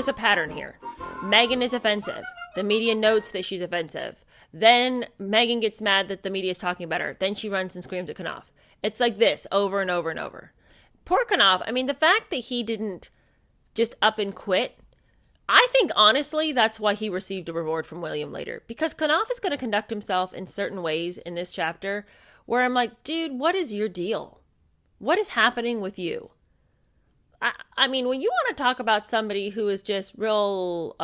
there's a pattern here. Meghan is offensive. The media notes that she's offensive. Then Meghan gets mad that the media is talking about her. Then she runs and screams at Knauf. It's like this over and over and over. Poor Knauf. I mean, the fact that he didn't just up and quit, I think honestly that's why he received a reward from William later. Because Knauf is going to conduct himself in certain ways in this chapter where I'm like, dude, what is your deal? What is happening with you? I mean, when you want to talk about somebody who is just real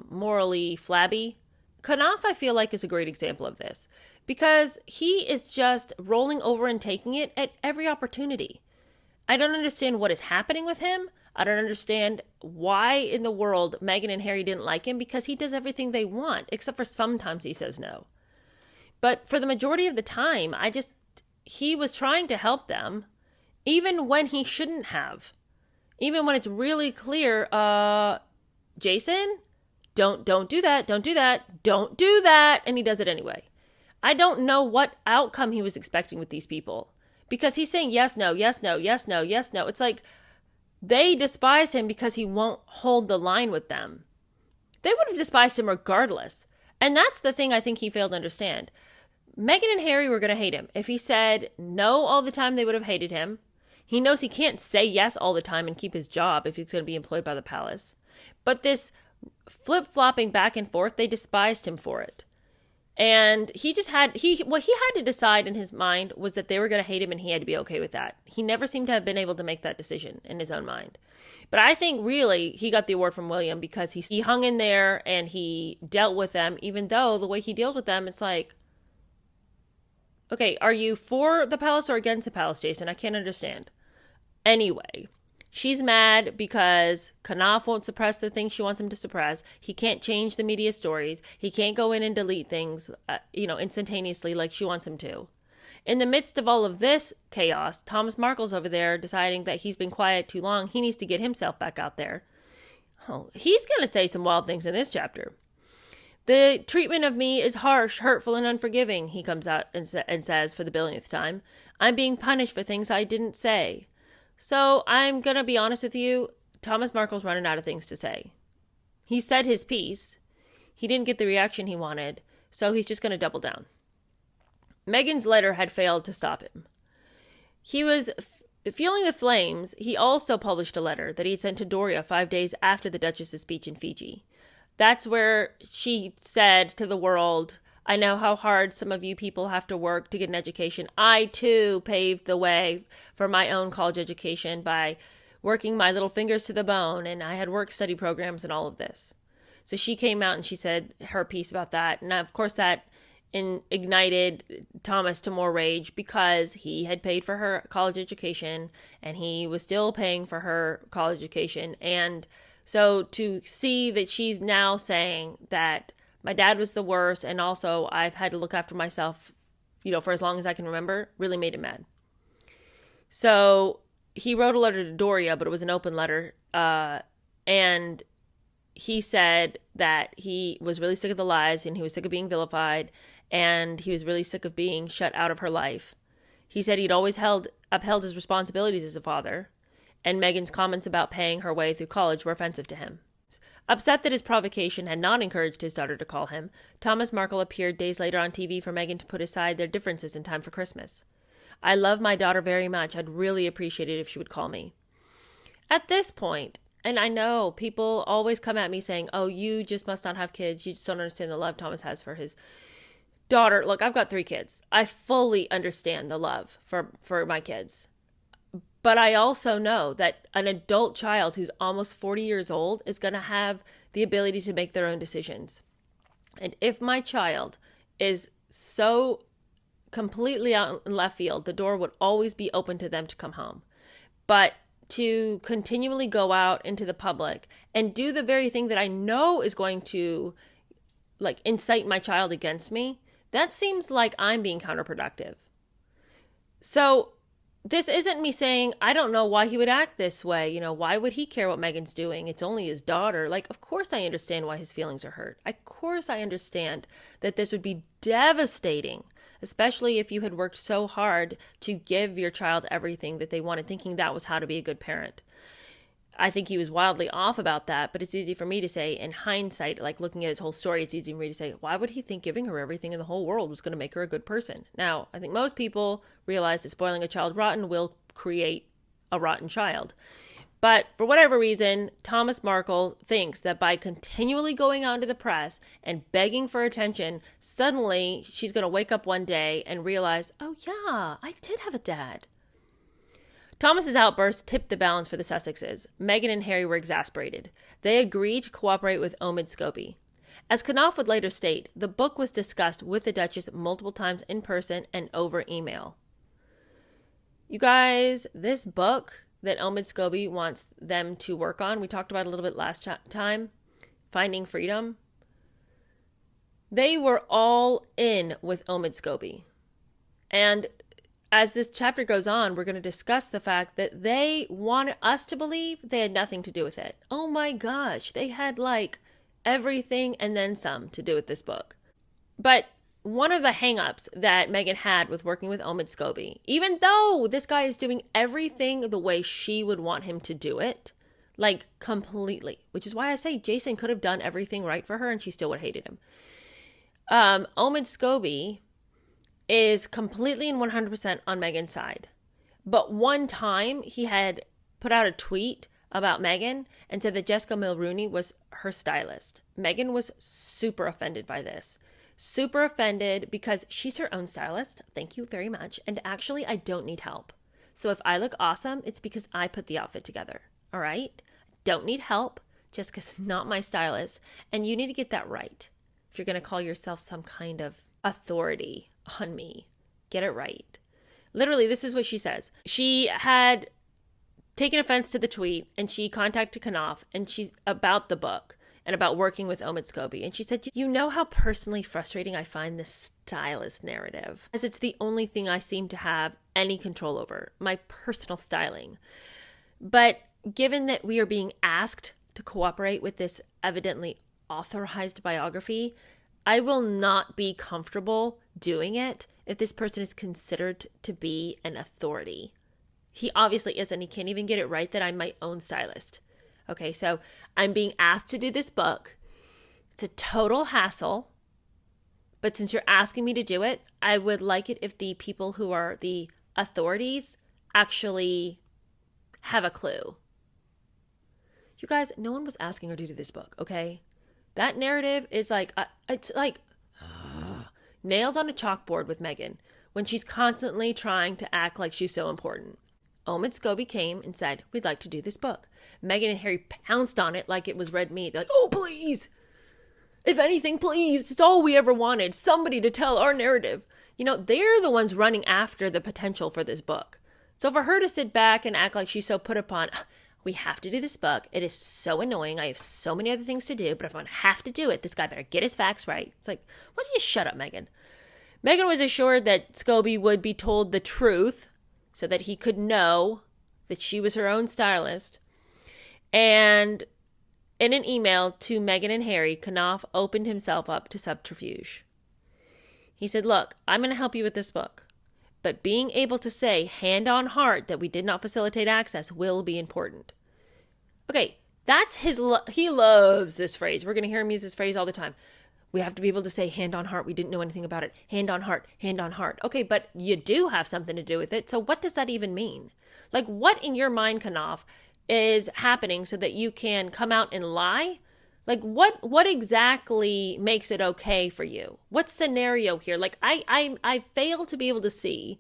morally flabby, Knauf, I feel like, is a great example of this. Because he is just rolling over and taking it at every opportunity. I don't understand what is happening with him. I don't understand why in the world Meghan and Harry didn't like him, because he does everything they want, except for sometimes he says no. But for the majority of the time, he was trying to help them, even when he shouldn't have. Even when it's really clear, Jason, don't do that, don't do that, don't do that. And he does it anyway. I don't know what outcome he was expecting with these people. Because he's saying yes, no, yes, no, yes, no, yes, no. It's like they despise him because he won't hold the line with them. They would have despised him regardless. And that's the thing I think he failed to understand. Meghan and Harry were going to hate him. If he said no all the time, they would have hated him. He knows he can't say yes all the time and keep his job if he's going to be employed by the palace. But this flip-flopping back and forth, they despised him for it. And what he had to decide in his mind was that they were going to hate him and he had to be okay with that. He never seemed to have been able to make that decision in his own mind. But I think really he got the award from William because he hung in there and he dealt with them, even though the way he deals with them, it's like, okay, are you for the palace or against the palace, Jason? I can't understand. Anyway, she's mad because Knauf won't suppress the things she wants him to suppress. He can't change the media stories. He can't go in and delete things, instantaneously like she wants him to. In the midst of all of this chaos, Thomas Markle's over there deciding that he's been quiet too long. He needs to get himself back out there. Oh, he's going to say some wild things in this chapter. The treatment of me is harsh, hurtful, and unforgiving, he comes out and says for the billionth time. I'm being punished for things I didn't say. So I'm going to be honest with you, Thomas Markle's running out of things to say. He said his piece. He didn't get the reaction he wanted, so he's just going to double down. Meghan's letter had failed to stop him. He was fueling the flames. He also published a letter that he had sent to Doria 5 days after the Duchess's speech in Fiji. That's where she said to the world, I know how hard some of you people have to work to get an education. I, too, paved the way for my own college education by working my little fingers to the bone, and I had work-study programs and all of this. So she came out and she said her piece about that. And, of course, that ignited Thomas to more rage because he had paid for her college education, and he was still paying for her college education. And so to see that she's now saying that my dad was the worst, and also I've had to look after myself, for as long as I can remember, really made him mad. So he wrote a letter to Doria, but it was an open letter. And he said that he was really sick of the lies, and he was sick of being vilified, and he was really sick of being shut out of her life. He said he'd always upheld his responsibilities as a father, and Meghan's comments about paying her way through college were offensive to him. Upset that his provocation had not encouraged his daughter to call him, Thomas Markle appeared days later on TV for Meghan to put aside their differences in time for Christmas. I love my daughter very much. I'd really appreciate it if she would call me. At this point, and I know people always come at me saying, oh, you just must not have kids. You just don't understand the love Thomas has for his daughter. Look, I've got 3 kids. I fully understand the love for my kids. But I also know that an adult child who's almost 40 years old is going to have the ability to make their own decisions. And if my child is so completely out in left field, the door would always be open to them to come home. But to continually go out into the public and do the very thing that I know is going to incite my child against me, that seems like I'm being counterproductive. So this isn't me saying, I don't know why he would act this way. Why would he care what Meghan's doing? It's only his daughter. Of course I understand why his feelings are hurt. Of course I understand that this would be devastating, especially if you had worked so hard to give your child everything that they wanted, thinking that was how to be a good parent. I think he was wildly off about that, but it's easy for me to say in hindsight, like looking at his whole story, it's easy for me to say, why would he think giving her everything in the whole world was going to make her a good person? Now, I think most people realize that spoiling a child rotten will create a rotten child. But for whatever reason, Thomas Markle thinks that by continually going out to the press and begging for attention, suddenly she's going to wake up one day and realize, oh yeah, I did have a dad. Thomas's outburst tipped the balance for the Sussexes. Meghan and Harry were exasperated. They agreed to cooperate with Omid Scobie. As Knauf would later state, the book was discussed with the Duchess multiple times in person and over email. You guys, this book that Omid Scobie wants them to work on, we talked about it a little bit last time, Finding Freedom. They were all in with Omid Scobie. And as this chapter goes on, we're going to discuss the fact that they wanted us to believe they had nothing to do with it. Oh my gosh, they had like everything and then some to do with this book. But one of the hangups that Meghan had with working with Omid Scobie, even though this guy is doing everything the way she would want him to do it, like completely, which is why I say Jason could have done everything right for her and she still would have hated him. Omid Scobie is completely and 100% on Meghan's side. But one time he had put out a tweet about Meghan and said that Jessica Mulrooney was her stylist. Meghan was super offended by this. Super offended because she's her own stylist. Thank you very much. And actually, I don't need help. So if I look awesome, it's because I put the outfit together. All right? Don't need help. Jessica's not my stylist. And you need to get that right. If you're going to call yourself some kind of authority on me, get it right. Literally, this is what she says. She had taken offense to the tweet and she contacted Knauf and she's about the book and about working with Omid Scobie. And she said, you know how personally frustrating I find this stylist narrative, as it's the only thing I seem to have any control over, my personal styling. But given that we are being asked to cooperate with this evidently authorized biography, I will not be comfortable doing it if this person is considered to be an authority. He obviously isn't. He can't even get it right that I'm my own stylist. Okay, so I'm being asked to do this book. It's a total hassle. But since you're asking me to do it, I would like it if the people who are the authorities actually have a clue. You guys, no one was asking her to do this book, okay? That narrative is like, it's like nails on a chalkboard with Meghan when she's constantly trying to act like she's so important. Omid Scobie came and said, we'd like to do this book. Meghan and Harry pounced on it like it was red meat. They're like, oh, please. If anything, please. It's all we ever wanted. Somebody to tell our narrative. You know, they're the ones running after the potential for this book. So for her to sit back and act like she's so put upon, we have to do this book. It is so annoying. I have so many other things to do, but if I have to do it, this guy better get his facts right. It's like, why don't you shut up, Meghan? Meghan was assured that Scobie would be told the truth so that he could know that she was her own stylist. And in an email to Meghan and Harry, Knauf opened himself up to subterfuge. He said, look, I'm going to help you with this book, but being able to say hand on heart that we did not facilitate access will be important. Okay, that's he loves this phrase. We're going to hear him use this phrase all the time. We have to be able to say hand on heart. We didn't know anything about it. Hand on heart, hand on heart. Okay, but you do have something to do with it. So what does that even mean? Like, what in your mind, Knauf, is happening so that you can come out and lie? Like, what exactly makes it okay for you? What scenario here? Like, I fail to be able to see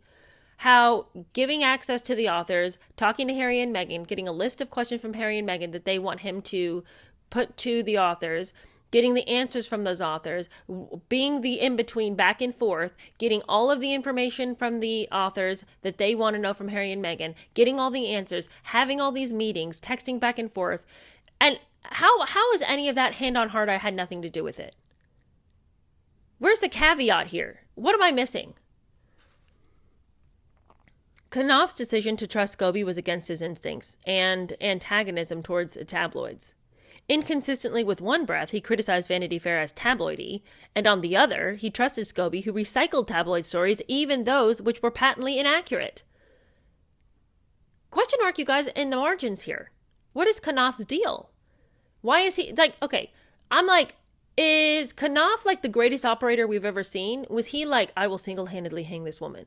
how giving access to the authors, talking to Harry and Meghan, getting a list of questions from Harry and Meghan that they want him to put to the authors, getting the answers from those authors, being the in-between back and forth, getting all of the information from the authors that they want to know from Harry and Meghan, getting all the answers, having all these meetings, texting back and forth. And how is any of that hand on heart? I had nothing to do with it. Where's the caveat here? What am I missing? Knauf's decision to trust Scobie was against his instincts and antagonism towards the tabloids. Inconsistently with one breath, he criticized Vanity Fair as tabloidy, and on the other, he trusted Scobie, who recycled tabloid stories, even those which were patently inaccurate. Question mark, you guys, in the margins here. What is Knauf's deal? Why is he like, okay, I'm like, is Knauf like the greatest operator we've ever seen? Was he like, I will single-handedly hang this woman?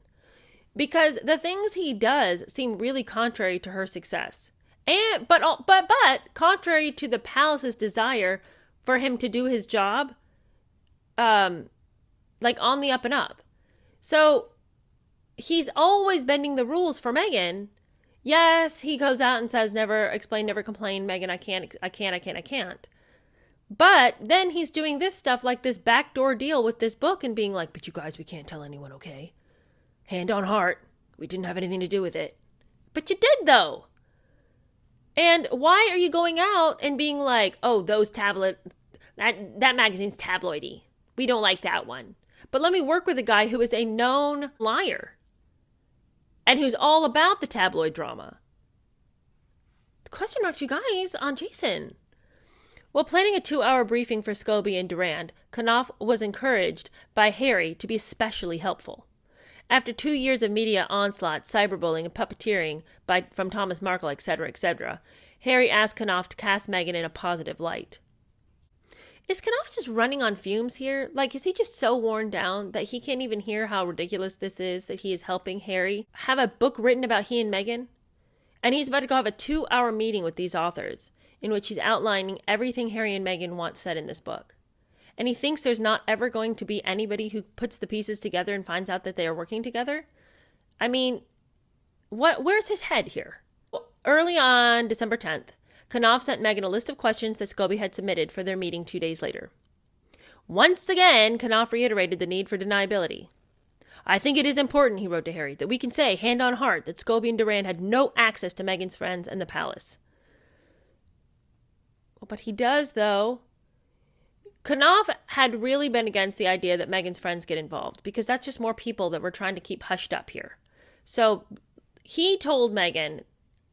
Because the things he does seem really contrary to her success. And but contrary to the palace's desire for him to do his job, like on the up and up. So he's always bending the rules for Meghan. Yes, he goes out and says, never explain, never complain, Meghan, I can't. But then he's doing this stuff like this backdoor deal with this book and being like, but you guys, we can't tell anyone, okay? Hand on heart, we didn't have anything to do with it. But you did, though. And why are you going out and being like, oh, that magazine's tabloidy. We don't like that one. But let me work with a guy who is a known liar and who's all about the tabloid drama. Question marks, you guys, on Jason. While planning a 2-hour briefing for Scobie and Durand, Knauf was encouraged by Harry to be especially helpful. After 2 years of media onslaught, cyberbullying, and puppeteering from Thomas Markle, etc., Harry asked Knauf to cast Meghan in a positive light. Is Knauf just running on fumes here? Like, is he just so worn down that he can't even hear how ridiculous this is that he is helping Harry have a book written about he and Meghan? And he's about to go have a 2-hour meeting with these authors in which he's outlining everything Harry and Meghan want said in this book. And he thinks there's not ever going to be anybody who puts the pieces together and finds out that they are working together? I mean, where's his head here? Early on December 10th, Knauf sent Meghan a list of questions that Scobie had submitted for their meeting 2 days later. Once again, Knauf reiterated the need for deniability. I think it is important, he wrote to Harry, that we can say, hand on heart, that Scobie and Durand had no access to Meghan's friends and the palace. Well, but he does, though. Knauf had really been against the idea that Meghan's friends get involved because that's just more people that we're trying to keep hushed up here. So he told Meghan,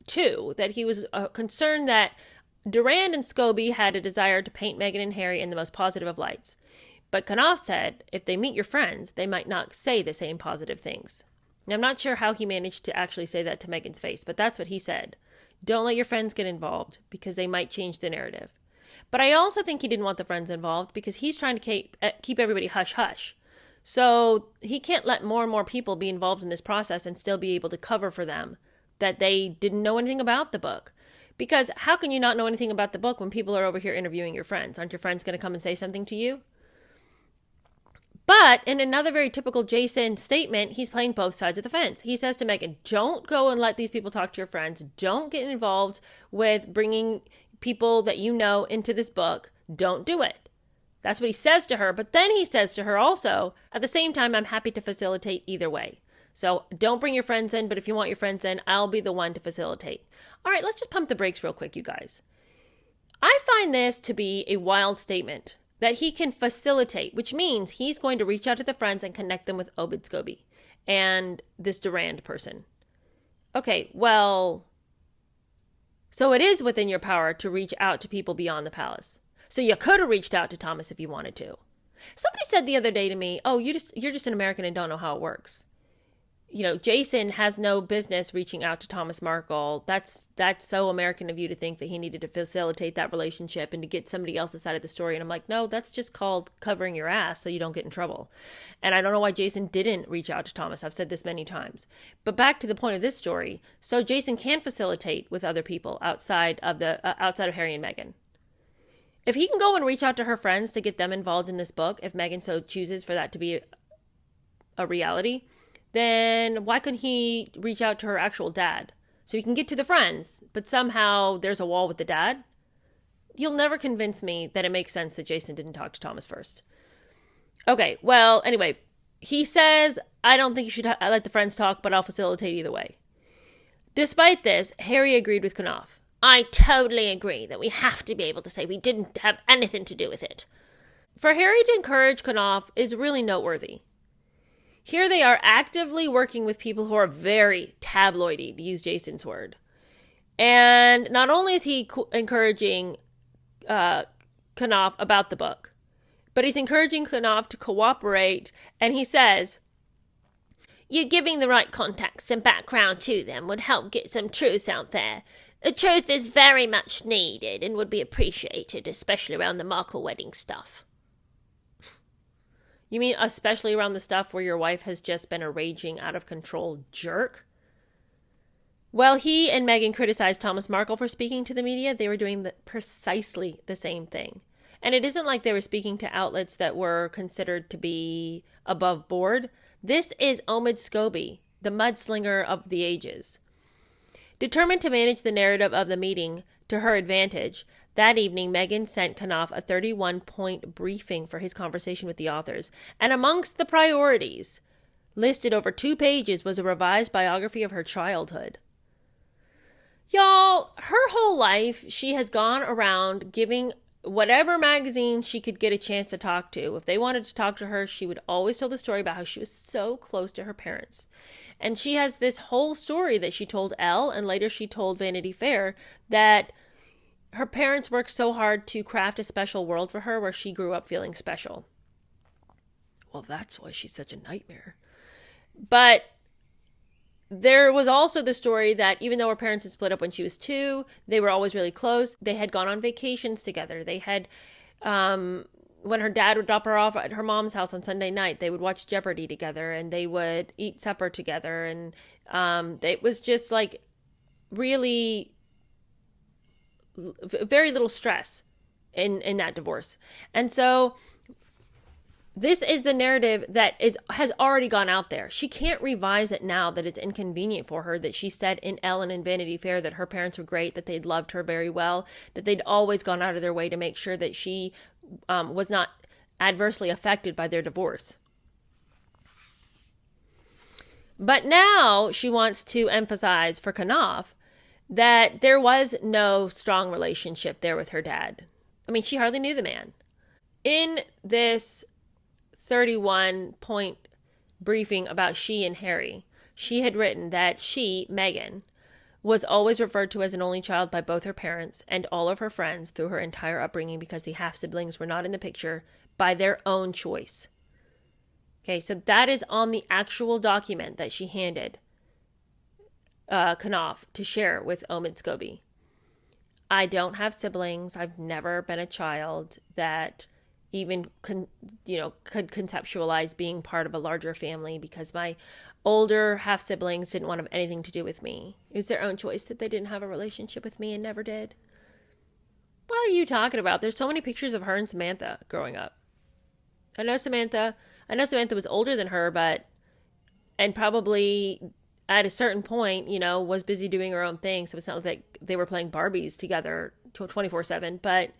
too, that he was concerned that Durand and Scobie had a desire to paint Meghan and Harry in the most positive of lights. But Knauf said if they meet your friends, they might not say the same positive things. Now, I'm not sure how he managed to actually say that to Meghan's face, but that's what he said. Don't let your friends get involved because they might change the narrative. But I also think he didn't want the friends involved because he's trying to keep everybody hush-hush. So he can't let more and more people be involved in this process and still be able to cover for them that they didn't know anything about the book. Because how can you not know anything about the book when people are over here interviewing your friends? Aren't your friends going to come and say something to you? But in another very typical Jason statement, he's playing both sides of the fence. He says to Meghan, don't go and let these people talk to your friends. Don't get involved with bringing people that you know into this book. Don't do it. That's what he says to her. But then he says to her also, at the same time, I'm happy to facilitate either way. So don't bring your friends in, but if you want your friends in, I'll be the one to facilitate. All right, let's just pump the brakes real quick, you guys. I find this to be a wild statement that he can facilitate, which means he's going to reach out to the friends and connect them with Obed Scobie and this Durand person. Okay, well, so it is within your power to reach out to people beyond the palace. So you could have reached out to Thomas if you wanted to. Somebody said the other day to me, oh, you're just an American and don't know how it works. You know, Jason has no business reaching out to Thomas Markle. That's so American of you to think that he needed to facilitate that relationship and to get somebody else's side of the story. And I'm like, no, that's just called covering your ass so you don't get in trouble. And I don't know why Jason didn't reach out to Thomas. I've said this many times. But back to the point of this story. So Jason can facilitate with other people outside of Harry and Meghan. If he can go and reach out to her friends to get them involved in this book, if Meghan so chooses for that to be a reality, then why couldn't he reach out to her actual dad? So he can get to the friends, but somehow there's a wall with the dad? You'll never convince me that it makes sense that Jason didn't talk to Thomas first. Okay, well, anyway, he says, I don't think you should let the friends talk, but I'll facilitate either way. Despite this, Harry agreed with Knauf. I totally agree that we have to be able to say we didn't have anything to do with it. For Harry to encourage Knauf is really noteworthy. Here they are actively working with people who are very tabloidy, to use Jason's word. And not only is he encouraging Knauf about the book, but he's encouraging Knauf to cooperate. And he says, You giving the right context and background to them would help get some truth out there. The truth is very much needed and would be appreciated, especially around the Markle wedding stuff. You mean especially around the stuff where your wife has just been a raging, out of control jerk? Well, he and Meghan criticized Thomas Markle for speaking to the media. They were doing precisely the same thing. And it isn't like they were speaking to outlets that were considered to be above board. This is Omid Scobie, the mudslinger of the ages. Determined to manage the narrative of the meeting to her advantage, that evening Meghan sent Knauf a 31-point briefing for his conversation with the authors. And amongst the priorities, listed over 2 pages, was a revised biography of her childhood. Y'all, her whole life, she has gone around giving whatever magazine she could get a chance to talk to. If they wanted to talk to her, she would always tell the story about how she was so close to her parents. And she has this whole story that she told Elle, and later she told Vanity Fair, that her parents worked so hard to craft a special world for her where she grew up feeling special. Well, that's why she's such a nightmare. But there was also the story that even though her parents had split up when she was 2, they were always really close. They had gone on vacations together. They had, when her dad would drop her off at her mom's house on Sunday night, they would watch Jeopardy together and they would eat supper together. And it was just like really very little stress in that divorce. And so this is the narrative that has already gone out there. She can't revise it now that it's inconvenient for her, that she said in Elle and Vanity Fair that her parents were great, that they'd loved her very well, that they'd always gone out of their way to make sure that she was not adversely affected by their divorce. But now she wants to emphasize for Knauf that there was no strong relationship there with her dad. I mean, she hardly knew the man. In this 31-point briefing about she and Harry, she had written that she, Meghan, was always referred to as an only child by both her parents and all of her friends through her entire upbringing because the half-siblings were not in the picture by their own choice. Okay, so that is on the actual document that she handed Knauf to share with Omid Scobie. I don't have siblings. I've never been a child that even could conceptualize being part of a larger family because my older half siblings didn't want to have anything to do with me. It was their own choice that they didn't have a relationship with me and never did. What are you talking about? There's so many pictures of her and Samantha growing up. I know Samantha was older than her, and probably at a certain point, was busy doing her own thing. So it's not like they were playing Barbies together 24/7, but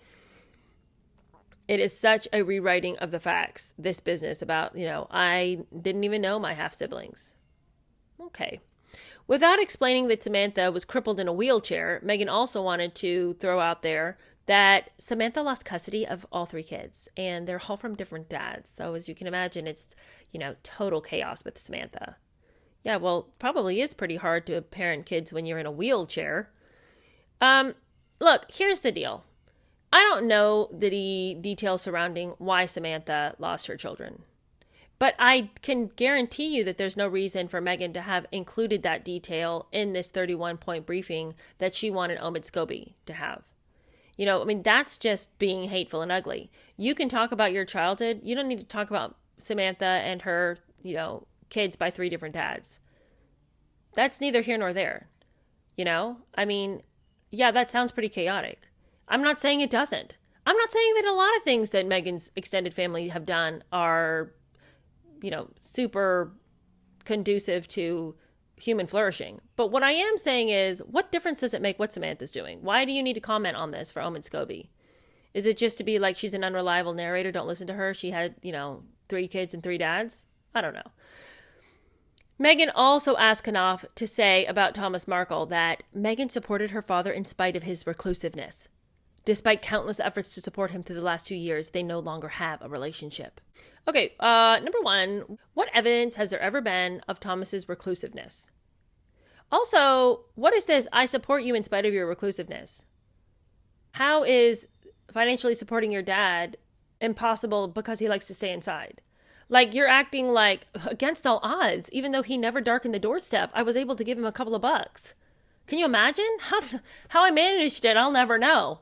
it is such a rewriting of the facts, this business about, I didn't even know my half-siblings. Okay. Without explaining that Samantha was crippled in a wheelchair, Meghan also wanted to throw out there that Samantha lost custody of all 3 kids, and they're all from different dads. So as you can imagine, it's, total chaos with Samantha. Yeah, well, probably is pretty hard to parent kids when you're in a wheelchair. Look, here's the deal. I don't know the details surrounding why Samantha lost her children. But I can guarantee you that there's no reason for Meghan to have included that detail in this 31-point briefing that she wanted Omid Scobie to have. That's just being hateful and ugly. You can talk about your childhood. You don't need to talk about Samantha and her, kids by 3 different dads. That's neither here nor there. Yeah, that sounds pretty chaotic. I'm not saying it doesn't. I'm not saying that a lot of things that Meghan's extended family have done are, super conducive to human flourishing. But what I am saying is, what difference does it make what Samantha's doing? Why do you need to comment on this for Omid Scobie? Is it just to be like she's an unreliable narrator? Don't listen to her. She had, 3 kids and 3 dads? I don't know. Meghan also asked Knauf to say about Thomas Markle that Meghan supported her father in spite of his reclusiveness. Despite countless efforts to support him through the last 2 years, they no longer have a relationship. Okay, number 1, what evidence has there ever been of Thomas's reclusiveness? Also, what is this, I support you in spite of your reclusiveness? How is financially supporting your dad impossible because he likes to stay inside? Like, you're acting like against all odds, even though he never darkened the doorstep. I was able to give him a couple of bucks. Can you imagine how I managed it? I'll never know.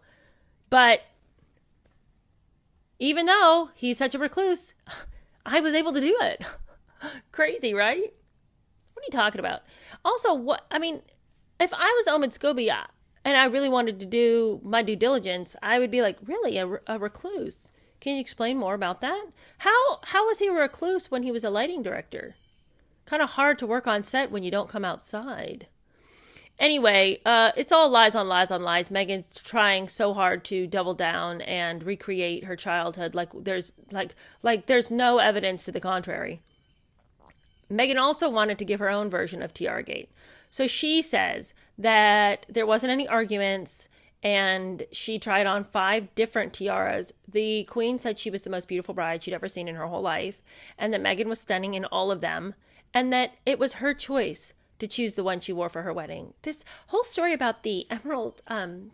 But even though he's such a recluse, I was able to do it. Crazy, right? What are you talking about? Also, if I was Omid Scobie and I really wanted to do my due diligence, I would be like, really, a recluse? Can you explain more about that? How was he a recluse when he was a lighting director? Kind of hard to work on set when you don't come outside. Anyway, it's all lies on lies on lies. Meghan's trying so hard to double down and recreate her childhood like there's no evidence to the contrary. Meghan also wanted to give her own version of Tiaragate. So she says that there wasn't any arguments and she tried on 5 different tiaras. The Queen said she was the most beautiful bride she'd ever seen in her whole life, and that Meghan was stunning in all of them, and that it was her choice to choose the one she wore for her wedding. This whole story about the emerald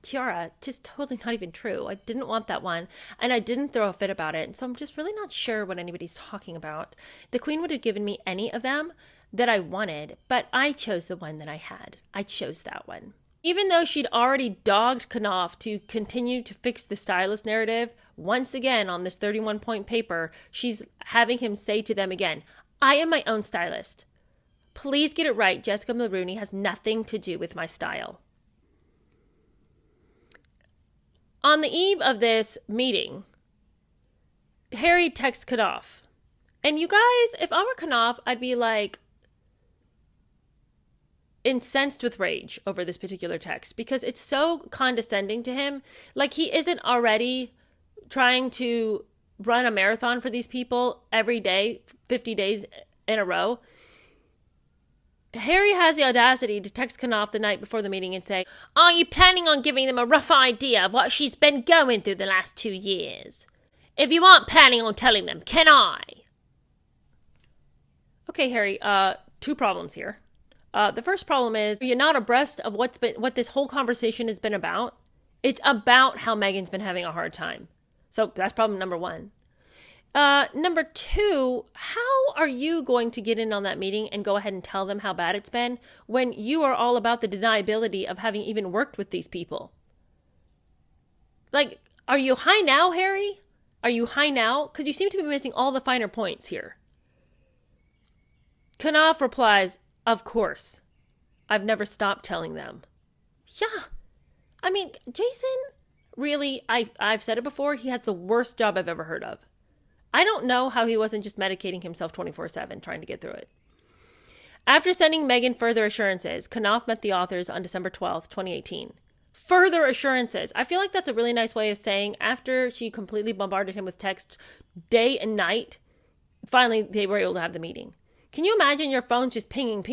tiara, just totally not even true. I didn't want that one, and I didn't throw a fit about it, and so I'm just really not sure what anybody's talking about. The Queen would have given me any of them that I wanted, but I chose the one that I had. I chose that one. Even though she'd already dogged Knauf to continue to fix the stylist narrative, once again on this 31-point paper, she's having him say to them again, I am my own stylist. Please get it right. Jessica Mulrooney has nothing to do with my style. On the eve of this meeting, Harry texts Knauf. And you guys, if I were Knauf, I'd be like incensed with rage over this particular text because it's so condescending to him. Like, he isn't already trying to run a marathon for these people every day, 50 days in a row. Harry has the audacity to text Knauf the night before the meeting and say, are you planning on giving them a rough idea of what she's been going through the last 2 years? If you aren't planning on telling them, can I? Okay, Harry, 2 problems here. The first problem is you're not abreast of what this whole conversation has been about. It's about how Meghan's been having a hard time. So that's problem number 1. Number 2, how are you going to get in on that meeting and go ahead and tell them how bad it's been when you are all about the deniability of having even worked with these people? Like, are you high now, Harry? Are you high now? Because you seem to be missing all the finer points here. Knauf replies, of course. I've never stopped telling them. Yeah. I mean, Jason, really, I've said it before, he has the worst job I've ever heard of. I don't know how he wasn't just medicating himself 24/7 trying to get through it. After sending Meghan further assurances, Knauf met the authors on December 12th, 2018. Further assurances. I feel like that's a really nice way of saying after she completely bombarded him with text day and night, finally they were able to have the meeting. Can you imagine your phone's just pinging,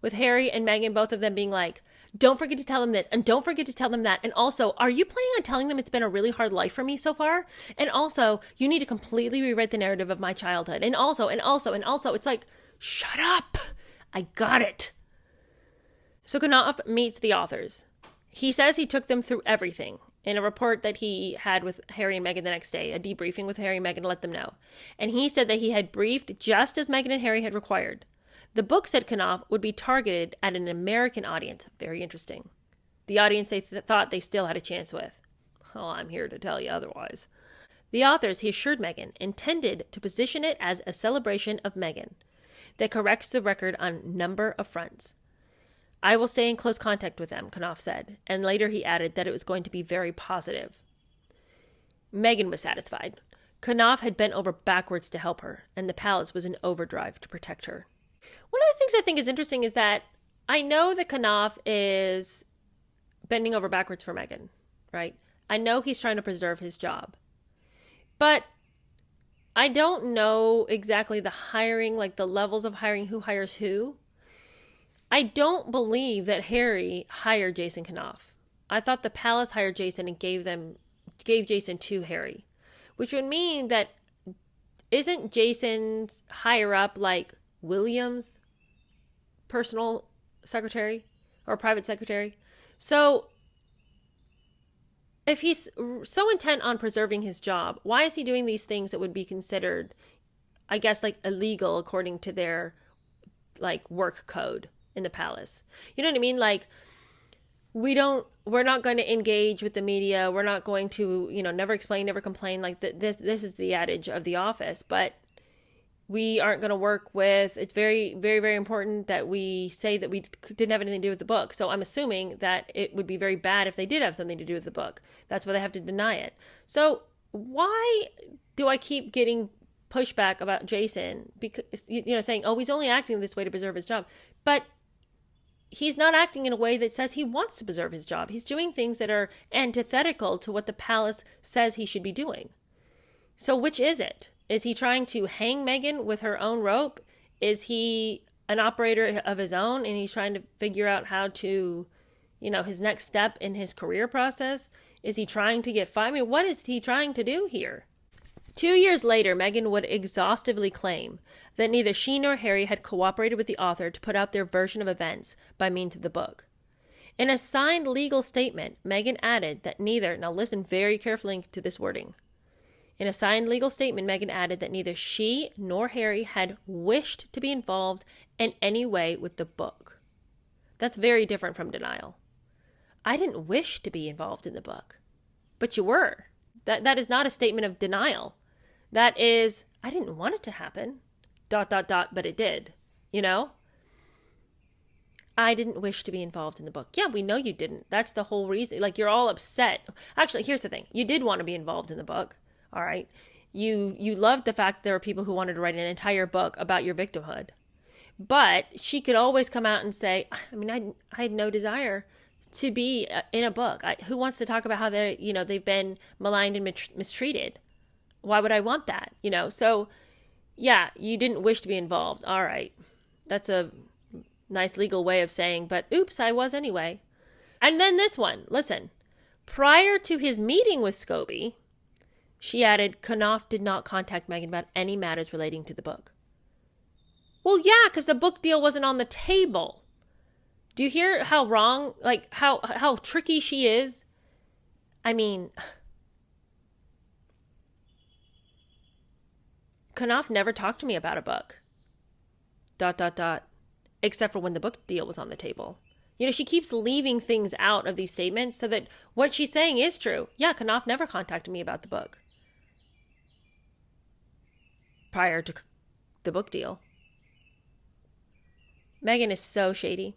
with Harry and Meghan, both of them being like, don't forget to tell them this, and don't forget to tell them that. And also, are you planning on telling them it's been a really hard life for me so far? And also, you need to completely rewrite the narrative of my childhood. And also, it's like, shut up. I got it. So Knauf meets the authors. He says he took them through everything in a report that he had with Harry and Meghan the next day, a debriefing with Harry and Meghan to let them know. And he said that he had briefed just as Meghan and Harry had required. The book, said Knauf, would be targeted at an American audience. Very interesting. The audience they thought they still had a chance with. Oh, I'm here to tell you otherwise. The authors, he assured Meghan, intended to position it as a celebration of Meghan that corrects the record on number of fronts. I will stay in close contact with them, Knauf said, and later he added that it was going to be very positive. Meghan was satisfied. Knauf had bent over backwards to help her, and the palace was in overdrive to protect her. One of the things I think is interesting is that I know that Knauf is bending over backwards for Meghan, right? I know he's trying to preserve his job. But I don't know exactly the hiring, like the levels of hiring, who hires who. I don't believe that Harry hired Jason Knauf. I thought the palace hired Jason and gave Jason to Harry, which would mean that isn't Jason's higher up like William's personal secretary or private secretary? So if he's so intent on preserving his job, why is he doing these things that would be considered I guess, like, illegal according to their, like, work code in the palace. You know what I mean? Like, we're not going to engage with the media. We're not going to, never explain, never complain. Like, this is the adage of the office. But we aren't going to work with, it's very, very, very important that we say that we didn't have anything to do with the book. So I'm assuming that it would be very bad if they did have something to do with the book. That's why they have to deny it. So why do I keep getting pushback about Jason? Because, saying, oh, he's only acting this way to preserve his job. But he's not acting in a way that says he wants to preserve his job. He's doing things that are antithetical to what the palace says he should be doing. So which is it? Is he trying to hang Meghan with her own rope? Is he an operator of his own and he's trying to figure out how to, his next step in his career process? Is he trying to get fired? I mean, what is he trying to do here? 2 years later, Meghan would exhaustively claim that neither she nor Harry had cooperated with the author to put out their version of events by means of the book. In a signed legal statement, Meghan added that neither, now listen very carefully to this wording. In a signed legal statement, Meghan added that neither she nor Harry had wished to be involved in any way with the book. That's very different from denial. I didn't wish to be involved in the book, but you were. That is not a statement of denial. That is, I didn't want it to happen, ... but it did, I didn't wish to be involved in the book. Yeah, we know you didn't. That's the whole reason. Like, you're all upset. Actually, here's the thing. You did want to be involved in the book. All right. You loved the fact that there were people who wanted to write an entire book about your victimhood. But she could always come out and say, I had no desire to be in a book. Who wants to talk about how they've been maligned and mistreated? Why would I want that? So yeah, you didn't wish to be involved. All right. That's a nice legal way of saying, but oops, I was anyway. And then this one, listen, prior to his meeting with Scobie, she added, Knauf did not contact Meghan about any matters relating to the book. Well, yeah, because the book deal wasn't on the table. Do you hear how wrong, like how tricky she is? I mean, Knauf never talked to me about a book. ... Except for when the book deal was on the table. She keeps leaving things out of these statements so that what she's saying is true. Yeah, Knauf never contacted me about the book prior to the book deal. Meghan is so shady.